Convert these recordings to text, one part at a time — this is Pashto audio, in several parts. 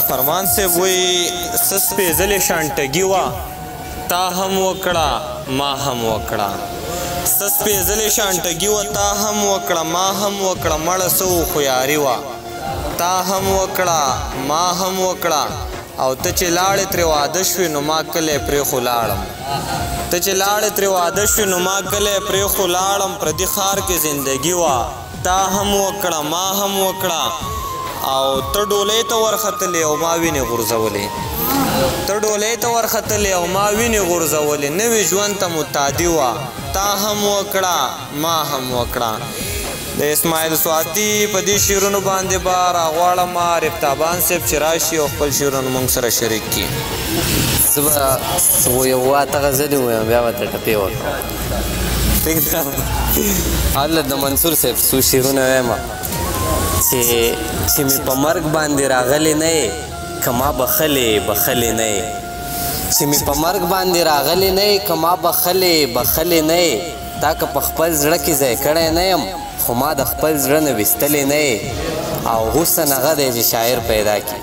فرمان صاحب وایي څه سپېڅلې شانټګي وه تا هم وکړه ما هم وکړه څه سپېڅلې شانټګي وه تا هم وکړه ما هم وکړه مړه څه و خو یاري وه تا هم وکړه ما هم وکړه او ته چې لاړې ترې واده شوې نو ما کلی پرېښو لاړم ته چې لاړې ترې واده شوې نو ما کلی پرېښو لاړم پردي ښار کې زندګي وه تا هم وکړه ما هم وکړه او ته ډولۍ ته ورختلې او ما وینې غورځولې ته ډولۍ ته ورختلې او ما وینې غورځولې نوي ژوند ته متعدي وه تا هم وکړه ما هم وکړه د اسماعیل سواتي په دې شعرونو باندې به راغواړم رفتابان صاحب چې راشي او خپل شعرونه موږ سره شریک کړي زه به یو اته غزلې ووایم بیا به ته ټپې وکړم ټیک ده هلته د منصور صاحب څو شعرونه وایم چې مې په مرګ باندې راغلی نه یې که ما بخلې نه یې چې مې په مرګ باندې راغلی نه یې که ما بخلې نه یې تا که په خپل زړه کې ځای کړی نه یم خو ما د خپل زړه نه ویستلی نه یې او حسن هغه دی چې شاعر پیدا کړي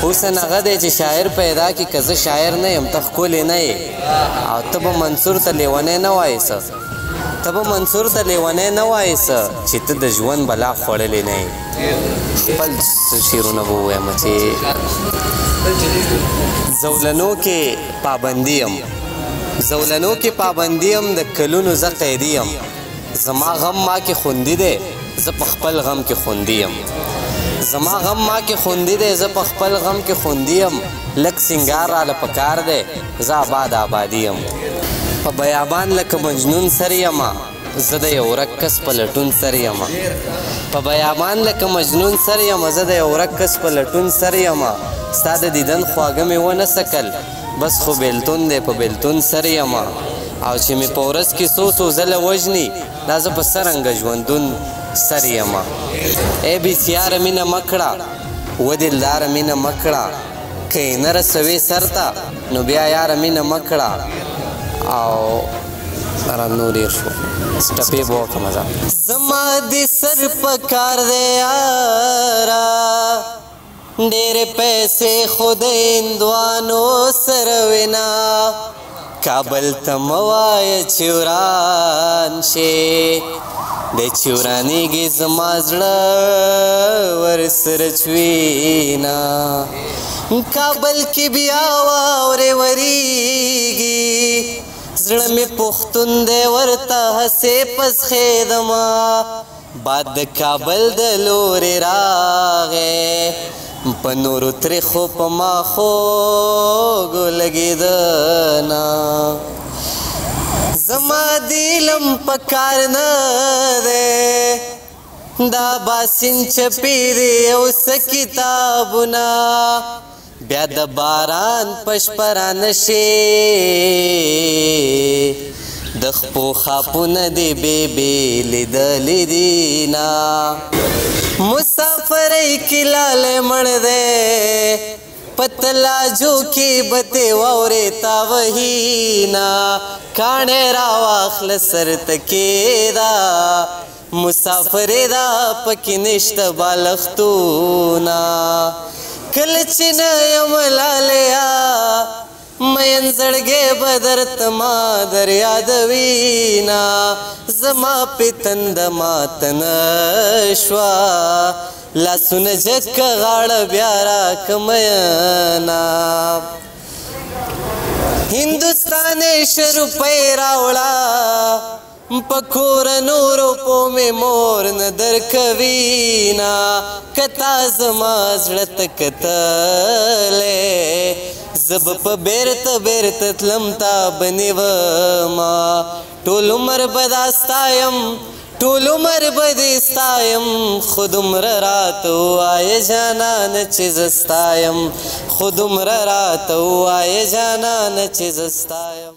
حسن هغه دی چې شاعر پیدا کړي که زه شاعر نه یم ته ښکلې نه یې او ته به منصور ته لیونی نه وایې څه ته به منصور ته لیونی نه وایې څه چې ته د ژوند بلا خوړلې نه یې خپل شعرونه به ووایم چې زولنو کې پابندي یم زولنو کې پابندي یم د کلونو زه قیدي یم زما غم ما کې خوندي دی زه په خپل غم کې خوندي یم زما غم ما کې خوندي دی زه په خپل غم کې خوندي یم لږ سینګار راله پکار دی زه آبادي یم په بیابان لکه مجنون سر یمه زه د یو ورک کس په لټون سر یمه په بیابان لکه مجنون سر یمه زه د یو ورک کس په لټون سر یمه ستا د دیدن خواږه مې ونه سکل بس خو بیلتون دی په بیلتون سر یمه او چې مې په ورځ کې څو ځله وژني دا زه په څرنګه ژوندون سر یمه ای بېسیاره مینه مه کړه و دلداره مینه مه کړه که یې نه رسوې سر ته نو بیا یاره مینه مه کړه او نور ډېر شو ټپې به وکړم زما د سر په کار دی یاره ډېرې پیسې خو د هندوانو سره وینا کابل ته مه وایه چې وران شې دی چې ورانېږي زما زړه ورسره چوینه کابل کې بیا واورې ورېږي زړه مې پښتون دی ورته هسې پسخېدمه باد د کابل د لورې راغی په نورو تریخو په ما خوږو لګېدنه زما د علم په کار نه دی دا باسین چپې دی او څه کتابونه بیا د باران په شپه رانشي د خپو خاپونه دې بېبې لیدلې دي نه مسافرۍ کې لالی مړ دی په تلاجو کې به تې واورې تا وهینا کاڼی راواخله سر ته کېده مسافرې دا پکې نشته بالښتونه کله چې نه یم لالیا مین زړګی به درته ما در یادوینه زما پې تنده ماته نه شوه لاسونه جګه غاړه بیا راکه مینه هندوستاني شروپۍ راوړه په کورنو روپو مې مور نه درکوینه که تا زما زړه ته کتلی زه به په بیرته تلم تا به نیومه ټول عمر به دا ستایم ټول عمر به دې ستایم خو دومره راته ووایه جانانه چې زه ستایم خو دومره راته ووایه جانانه چې زه ستایم